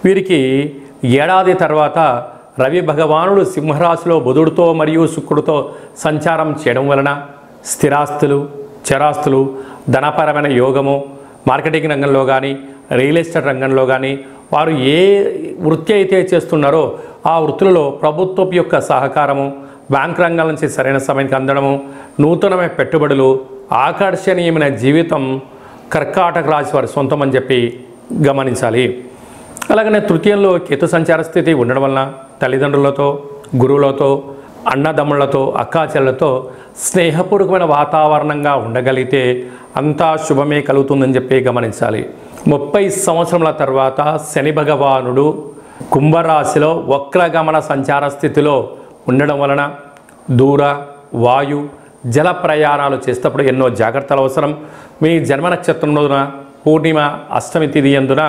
వీరికి ఏడాది తర్వాత రవి భగవానుడు సింహరాశిలో బుధుడితో మరియు శుక్రుడితో సంచారం చేయడం వలన స్థిరాస్తులు, చరాస్తులు, ధనపరమైన యోగము, మార్కెటింగ్ రంగంలో కానీ, రియల్ ఎస్టేట్ రంగంలో కానీ వారు ఏ వృత్తి అయితే చేస్తున్నారో ఆ వృత్తులలో ప్రభుత్వం యొక్క సహకారము, బ్యాంక్ రంగాల నుంచి సరైన సమయానికి అందడము, నూతనమైన పెట్టుబడులు, ఆకర్షణీయమైన జీవితం కర్కాటక రాశి వారి సొంతం అని చెప్పి గమనించాలి. అలాగనే తృతీయంలో కేతు సంచార స్థితి ఉండడం వలన తల్లిదండ్రులతో, గురువులతో, అన్నదమ్ములతో, అక్కాచెల్లతో స్నేహపూర్వకమైన వాతావరణంగా ఉండగలిగితే అంతా శుభమే కలుగుతుందని చెప్పి గమనించాలి. 30 సంవత్సరముల తర్వాత శని భగవానుడు కుంభరాశిలో వక్రగమన సంచార స్థితిలో ఉండడం వలన దూర, వాయు, జల ప్రయాణాలు చేసేటప్పుడు ఎన్నో జాగ్రత్తలు అవసరం. మీ జన్మ నక్షత్రంలోన పూర్ణిమ, అష్టమి తిథి యందున